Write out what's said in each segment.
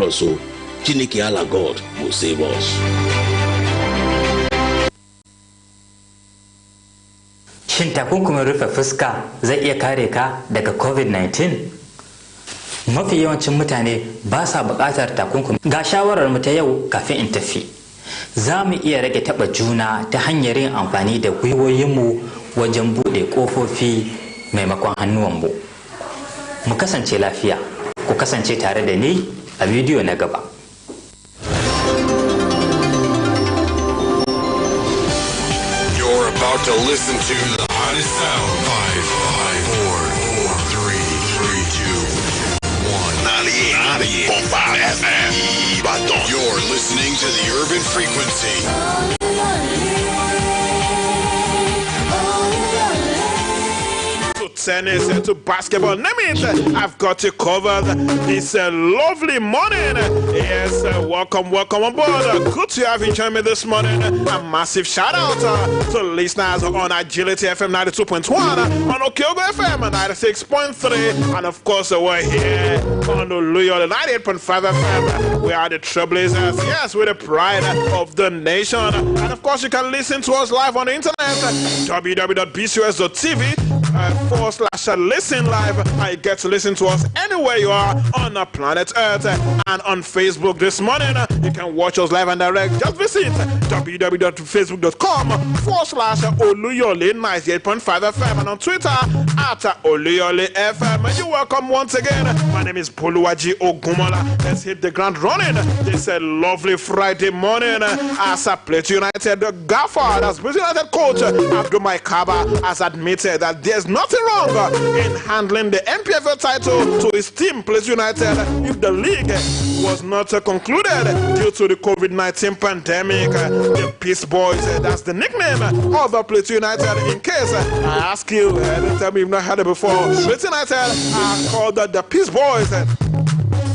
us. So Chineke Allah God will save us. Shin takunkumin rufe fuska zai iya kare ka daga COVID-19? Mafi yawancin mutane ba sa buƙatar takunkumi. Ga shawarar mu ta yau kafin in tafi. Za mu iya rage taɓa juna ta hanyar yin amfani da gwiwoyinmu wajen buɗe ƙofofi maimakon hannuwanmu. Mu kasance lafiya, ku kasance tare da ni a bidiyo na gaba. You're about to listen to the hottest sound. 5, 4, 3, 2, 1. 98.5 FM. You're listening to the Urban Frequency. Tennis to basketball, name it, I've got you covered. It's a lovely morning. Yes, welcome on board. Good to have you join me this morning. A massive shout out to listeners on Agility FM 92.1, on Oluyole FM 96.3, and of course we're here on Oluyole 98.5 FM. We are the Trailblazers, yes, we're the pride of the nation. And of course you can listen to us live on the internet, www.bcus.tv/listen live. I get to listen to us anywhere you are on the planet Earth. And on Facebook this morning, you can watch us live and direct. Just visit www.facebook.com/Oluyole 98.5 FM, and on Twitter @Oluyole FM. You're welcome once again. My name is Boluwaji Ogumola. Let's hit the ground running. This is a lovely Friday morning as a Plateau United gaffer, as Plateau United coach Abdul Kaba has admitted that there's nothing wrong in handling the NPFL title to his team, Plateau United, if the league was not concluded due to the COVID-19 pandemic. The Peace Boys, that's the nickname of Plateau United. In case I ask you, don't tell me you've not heard it before, Plateau United are called the Peace Boys.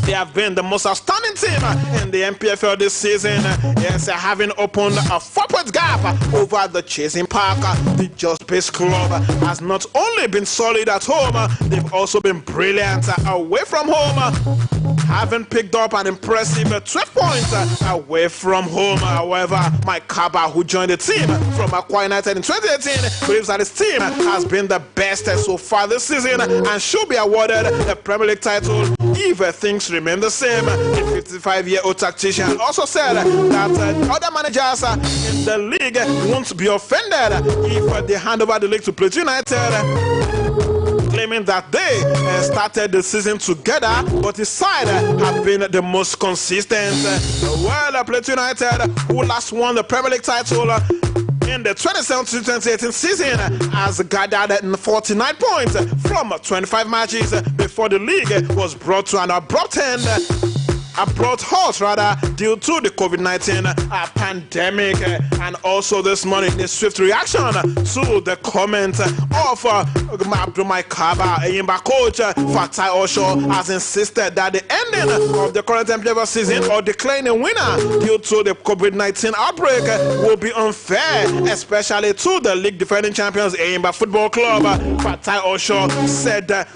They have been the most outstanding team in the NPFL this season. Yes, having opened a 4-point gap over the Chasing Park. The Just Base Club has not only been solid at home, they've also been brilliant away from home, having picked up an impressive 12 points away from home. However, Mike Kaba, who joined the team from Akwa United in 2018, believes that his team has been the best so far this season and should be awarded the Premier League title if things remain the same. The 55-year-old tactician also said that other managers in the league won't be offended if they hand over the league to Plateau United, claiming that they started the season together, but his side have been the most consistent. Well, Plateau United, who last won the Premier League title in the 2017-2018 season, has gathered 49 points from 25 matches before the league was brought to an abrupt end. A brought halt due to the COVID-19 pandemic. And also this morning, the swift reaction to the comment of Abdul Kaba, Eyimba coach Fatai Osho has insisted that the ending of the current NPFL season or declaring a winner due to the COVID-19 outbreak will be unfair, especially to the league defending champions Eyimba Football Club. Fatai Osho said that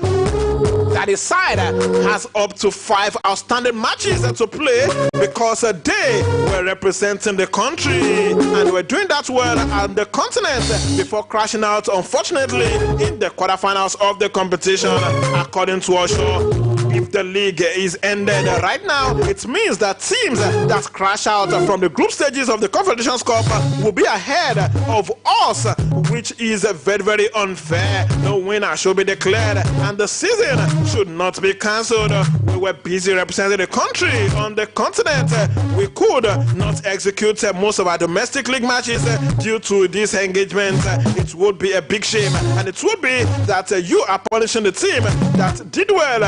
his side has up to 5 outstanding matches to play because they were representing the country and were doing that well on the continent before crashing out, unfortunately, in the quarterfinals of the competition. According to Osho, if the league is ended right now, it means that teams that crash out from the group stages of the Confederations Cup will be ahead of us, which is very, very unfair. No winner should be declared and the season should not be cancelled. We were busy representing the country on the continent. We could not execute most of our domestic league matches due to this engagement. It would be a big shame, and it would be that you are punishing the team that did well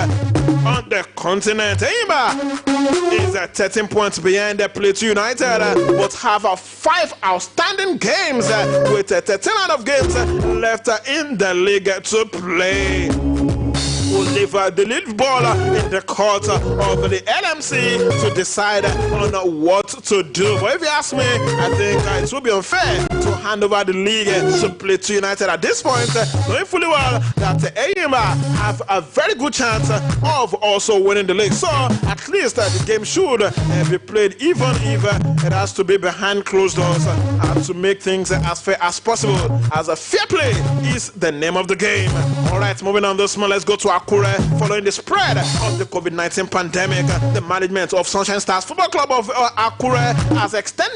on the continent. Eyimba is 13 points behind the Plateau United, but have 5 outstanding games with 13 out of games left in the league to play. leave the ball in the court of the LMC to decide on what to do. But if you ask me, I think it would be unfair to hand over the league to Plateau United at this point, knowing fully well that AIMA have a very good chance of also winning the league. So at least the game should be played even if it has to be behind closed doors to make things as fair as possible, as a fair play is the name of the game. Alright, moving on this month, let's go to Akure. Following the spread of the COVID-19 pandemic, the management of Sunshine Stars Football Club of Akure has extended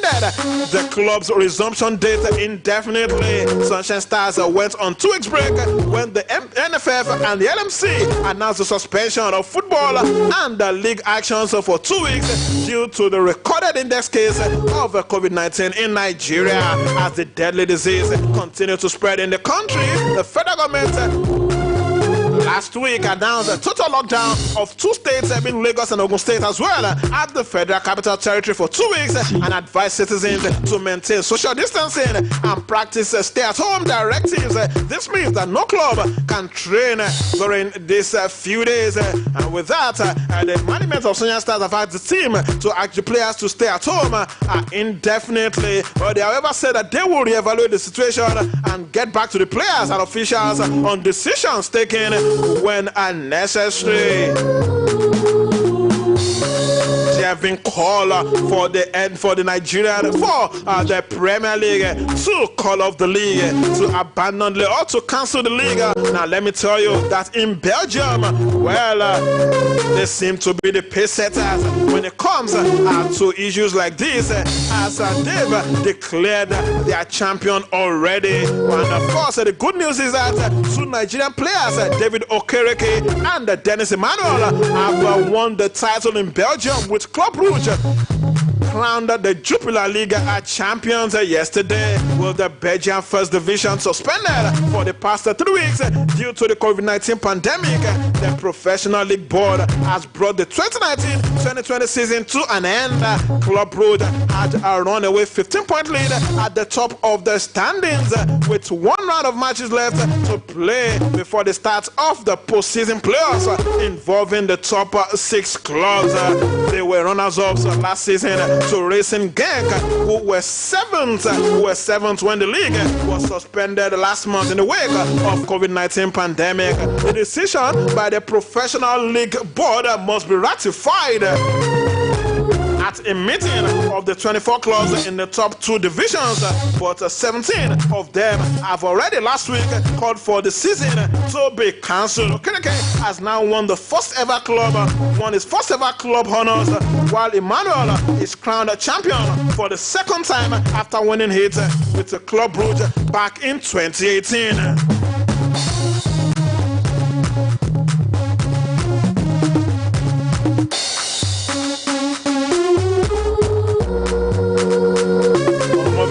the club's resumption date indefinitely. Sunshine Stars went on 2 weeks break when the NFF and the LMC announced the suspension of football and the league actions for 2 weeks due to the recorded index case of COVID-19 in Nigeria. As the deadly disease continued to spread in the country, the federal government last week announced a total lockdown of 2 states, being Lagos and Ogun State, as well at the Federal Capital Territory for 2 weeks, and advised citizens to maintain social distancing and practice stay-at-home directives. This means that no club can train during these few days. And with that, the management of Sunshine Stars have asked the team to ask the players to stay at home indefinitely. But they, however, said that they will reevaluate the situation and get back to the players and officials on decisions taken when necessary. They have been called for the Nigerian the Premier League to call off the league, to abandon the or to cancel the league. Now let me tell you that in Belgium, well, they seem to be the pace setters when it comes to issues like this, as they've declared their champion already. And of course, the good news is that 2 Nigerian players, David Okereke and Dennis Emmanuel, have won the title in Belgium with Club Rouge, crowned the Jupiler League champions yesterday, with the Belgian First Division suspended for the past 3 weeks due to the COVID-19 pandemic. The Professional League Board has brought the 2019-2020 season to an end. Club Rouge had a runaway 15-point lead at the top of the standings, with 1 round of matches left to play before the start of the postseason playoffs involving the top 6 clubs. They were runners-up last season to Racing Genk, who were 7th when the league was suspended last month in the wake of COVID-19 pandemic. The decision by the Professional League Board must be ratified at a meeting of the 24 clubs in the top 2 divisions, but 17 of them have already last week called for the season to be cancelled. Okereke has now won his first ever club honors, while Emmanuel is crowned a champion for the 2nd time after winning it with the Club Rouge back in 2018.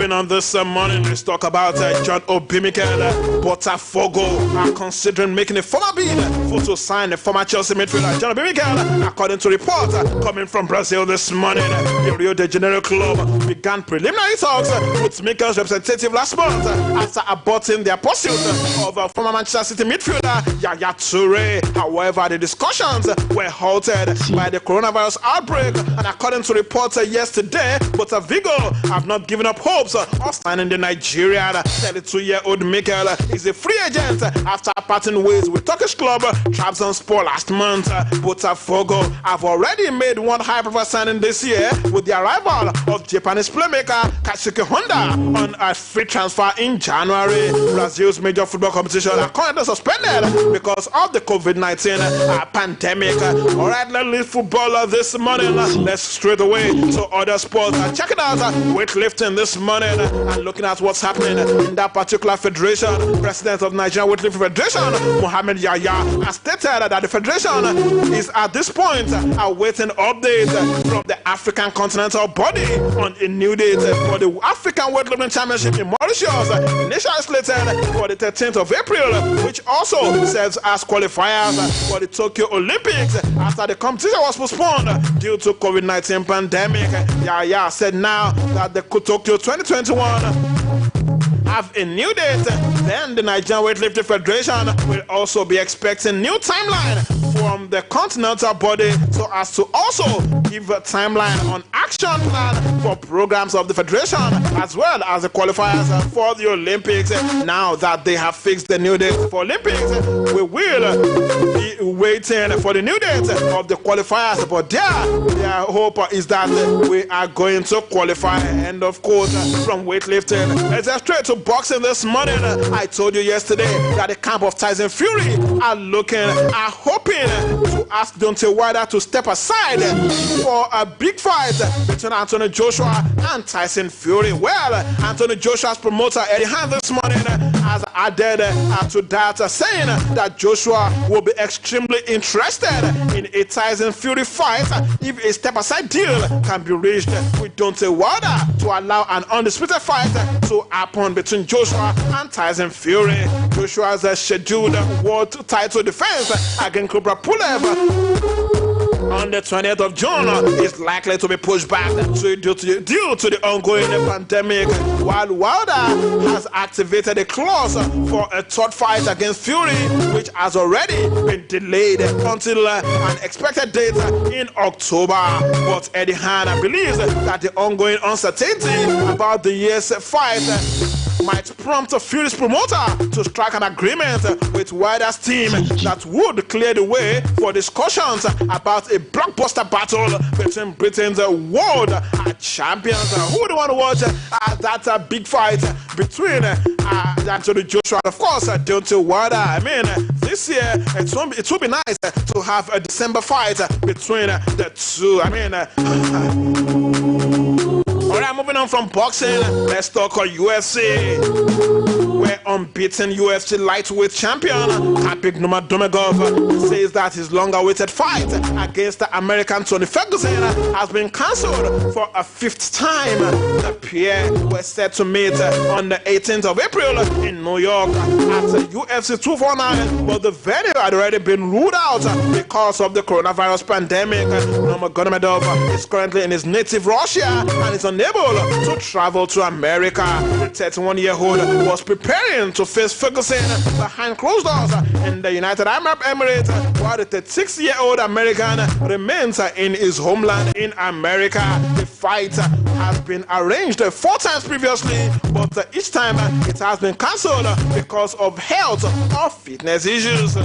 On this morning, let's talk about John Obimikel. Botafogo are considering making a former bid to sign the former Chelsea midfielder John Obimikel. According to reports coming from Brazil this morning, the Rio de Janeiro club began preliminary talks with Mikel's representative last month after aborting their pursuit of former Manchester City midfielder Yaya Toure. However, the discussions were halted by the coronavirus outbreak, and according to reports yesterday, Botafogo have not given up hopes of signing the Nigerian 32-year-old Mikel is a free agent after parting ways with Turkish club Trabzonspor last month. Botafogo have already made one high-profile signing this year with the arrival of Japanese playmaker Katsuki Honda on a free transfer in January. Brazil's major football competition are currently suspended because of the COVID-19 pandemic. Alright, let's leave football this morning. Let's straight away to other sports. Check it out, weightlifting this morning, and looking at what's happening in that particular federation. President of Nigerian Weightlifting Federation, Mohammed Yahya, has stated that the federation is at this point awaiting updates from the African Continental Body on a new date for the African Weightlifting Championship in Mauritius, initially slated for the 13th of April, which also serves as qualifiers for the Tokyo Olympics after the competition was postponed due to COVID-19 pandemic. Yahya said now that the Tokyo 2021 have a new date, then the Nigerian Weightlifting Federation will also be expecting new timeline from the continental body so as to also give a timeline on action plan for programs of the federation as well as the qualifiers for the Olympics. Now that they have fixed the new date for Olympics, we will be waiting for the new date of the qualifiers, but their hope is that we are going to qualify. And of course, from weightlifting, let's get straight to boxing this morning. I told you yesterday that the camp of Tyson Fury are hoping to ask Deontay Wilder to step aside for a big fight between Anthony Joshua and Tyson Fury. Well, Anthony Joshua's promoter Eddie Hearn this morning has added to that, saying that Joshua will be extremely interested in a Tyson Fury fight if a step-aside deal can be reached with Deontay Wilder to allow an undisputed fight to happen between Joshua and Tyson Fury. Joshua's scheduled world title defense against Cobra Pulev on the 20th of June is likely to be pushed back due to the ongoing pandemic, while Wilder has activated a clause for a third fight against Fury, which has already been delayed until an expected date in October. But Eddie Hearn believes that the ongoing uncertainty about the year's fight might prompt Fury's promoter to strike an agreement with Wilder's team that would clear the way for discussions about a blockbuster battle between Britain's world champions. Who would want to watch that big fight between Anthony Joshua and, of course, Deontay Wilder? I mean, this year it would be nice to have a December fight between the two. I mean, alright, moving on from boxing, let's talk on UFC. Where unbeaten UFC lightweight champion Habib Nurmagomedov says that his long-awaited fight against the American Tony Ferguson has been cancelled for a fifth time. The pair were set to meet on the 18th of April in New York at UFC 249, but the venue had already been ruled out because of the coronavirus pandemic. Nurmagomedov is currently in his native Russia and is unable to travel to America. The 31-year-old was preparing to face Ferguson behind closed doors in the United Arab Emirates, while the 36-year-old American remains in his homeland in America. The fight has been arranged 4 times previously, but each time it has been cancelled because of health or fitness issues.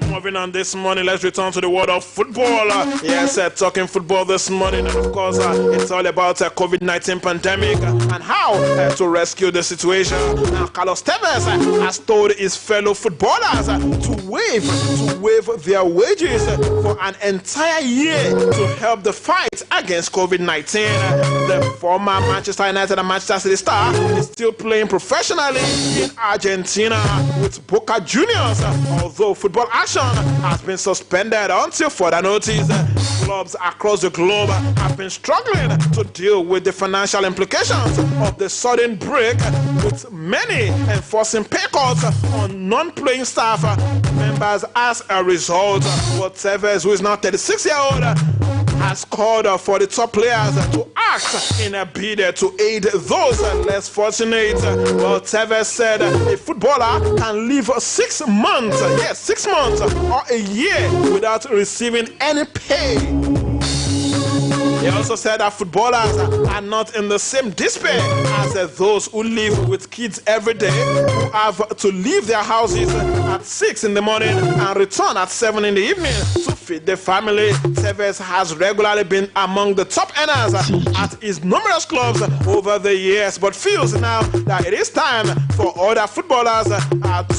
Moving on this morning, let's return to the world of football. Yes, talking football this morning, and of course, it's all about COVID-19 pandemic and how to rescue the situation. Now, Carlos Tevez has told his fellow footballers to waive their wages for an entire year to help the fight against COVID-19. The former Manchester United and Manchester City star is still playing professionally in Argentina with Boca Juniors, although football action has been suspended until further notice. Clubs across the globe have been struggling to deal with the financial implications of the sudden break, with many enforcing pay cuts on non-playing staff members as a result. But Tevez, who is now 36-year-old, has called for the top players to act in a bid to aid those less fortunate. Well, Tevez said a footballer can live 6 months, yes, 6 months or a year without receiving any pay. He also said that footballers are not in the same despair as those who live with kids every day, who have to leave their houses at 6 in the morning and return at 7 in the evening to feed their family. Tevez has regularly been among the top earners at his numerous clubs over the years, but feels now that it is time for other footballers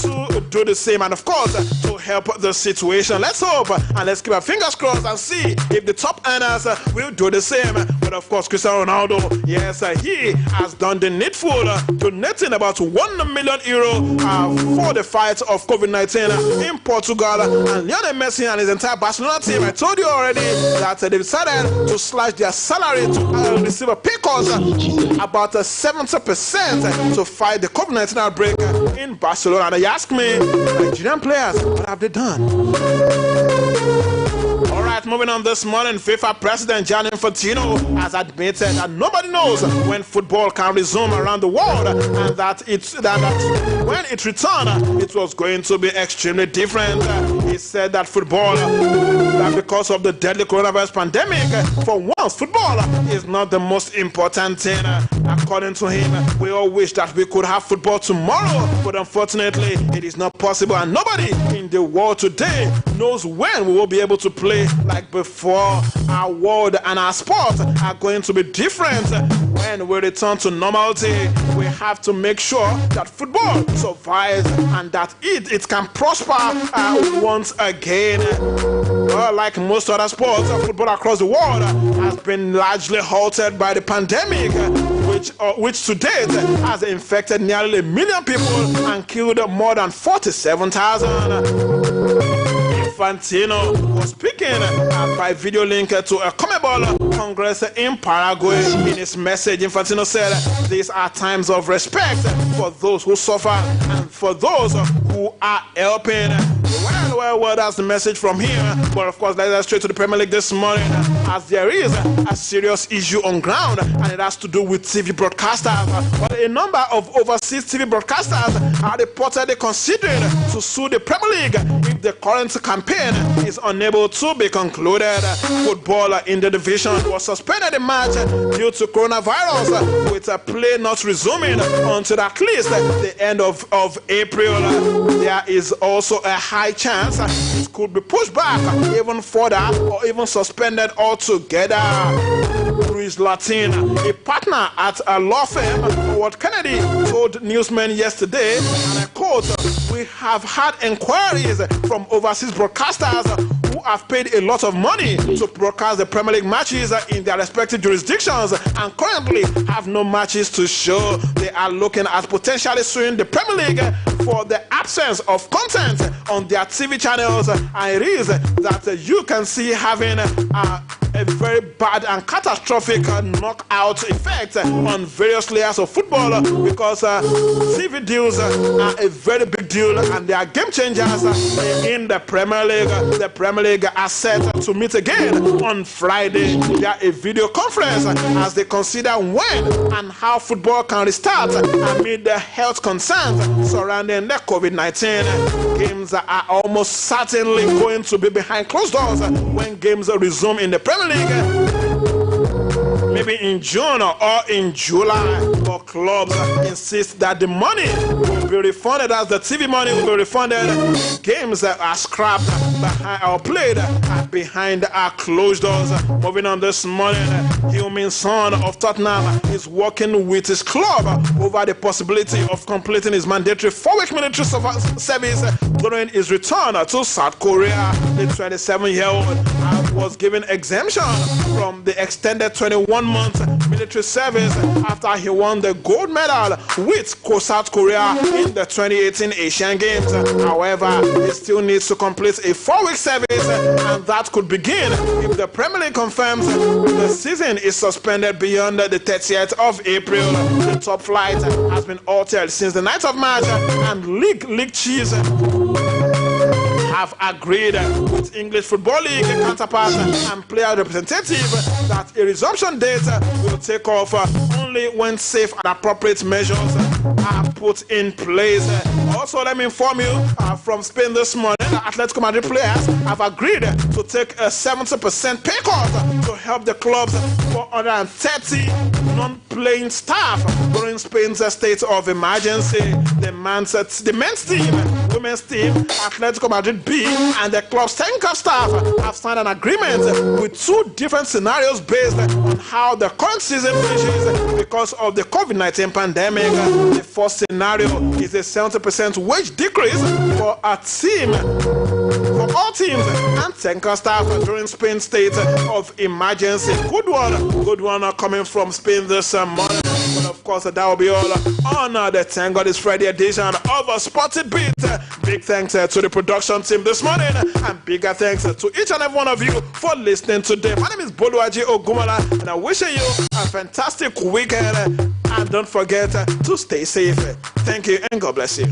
to do the same and, of course, to help the situation. Let's hope and let's keep our fingers crossed and see if the top earners will do the same. But of course, Cristiano Ronaldo, yes, he has done the needful, donating about €1 million for the fight of COVID-19 in Portugal. And Lionel Messi and his entire Barcelona team, I told you already that they decided to slash their salary to receive a pay cut about 70% to fight the COVID-19 outbreak in Barcelona. And you ask me, Nigerian players, what have they done? Alright, moving on this morning, FIFA President Gianni Infantino has admitted that nobody knows when football can resume around the world, and that when it returned, it was going to be extremely different. He said that football, that because of the deadly coronavirus pandemic, for once, football is not the most important thing. According to him, we all wish that we could have football tomorrow, but unfortunately, it is not possible, and nobody in the world today knows when we will be able to play like before. Our world and our sports are going to be different when we return to normality. We have to make sure that football survives and that it can prosper once again. Well, like most other sports, football across the world has been largely halted by the pandemic, which to date has infected nearly 1 million people and killed more than 47,000. Infantino was speaking by video link to a CONMEBOL Congress in Paraguay. In his message, Infantino said, "These are times of respect for those who suffer and for those who are helping." Well, that's the message from here. But of course, let's go straight to the Premier League this morning, as there is a serious issue on ground, and it has to do with TV broadcasters. But a number of overseas TV broadcasters are reportedly considering to sue the Premier League if the current campaign is unable to be concluded. Football in the division was suspended in March due to coronavirus, with a play not resuming until at least the end of April. There is also a high chance it could be pushed back even further or even suspended altogether. Luis Latin, a partner at a law firm, Howard Kennedy, told newsmen yesterday, and I quote, "We have had inquiries from overseas broadcasters who have paid a lot of money to broadcast the Premier League matches in their respective jurisdictions and currently have no matches to show. They are looking at potentially suing the Premier League for the absence of content on their TV channels, and it is that you can see having a very bad and catastrophic knockout effect on various layers of football, because TV deals are a very big deal and they are game changers in the Premier League. The Premier League are set to meet again on Friday via a video conference as they consider when and how football can restart amid the health concerns surrounding the COVID-19. Games are almost certainly going to be behind closed doors when games resume in the Premier League, maybe in June or in July, but clubs insist that the money will be refunded, as the TV money will be refunded. Games are scrapped or played behind our closed doors. Moving on this morning, Heung-min Son of Tottenham is working with his club over the possibility of completing his mandatory 4-week military service during his return to South Korea. The 27-year-old was given exemption from the extended 21-month military service after he won the gold medal with South Korea in the 2018 Asian Games. However, he still needs to complete a 4-week service, and that could begin if the Premier League confirms the season is suspended beyond the 30th of April. The top flight has been altered since the 9th of March, and league chiefs have agreed with English Football League counterpart and player representative that a resumption date will take off only when safe and appropriate measures are put in place. Also, let me inform you from Spain this morning, Atletico Madrid players have agreed to take a 70% pay cut to help the club's 430 non-playing staff during Spain's state of emergency. The men's team, women's team, Atletico Madrid B, and the club's technical staff have signed an agreement with 2 different scenarios based on how the current season finishes because of the COVID-19 pandemic. The first scenario is a 70% wage decrease for a team, for all teams and technical staff during Spain's state of emergency. Good one coming from Spain this morning. But of course, that will be all on the Thank God It's Friday edition of a Spotted Beat. Big thanks to the production team this morning, and bigger thanks to each and every one of you for listening today. My name is Oluyole Ogumala, and I'm wishing you a fantastic weekend. And don't forget to stay safe. Thank you, and God bless you.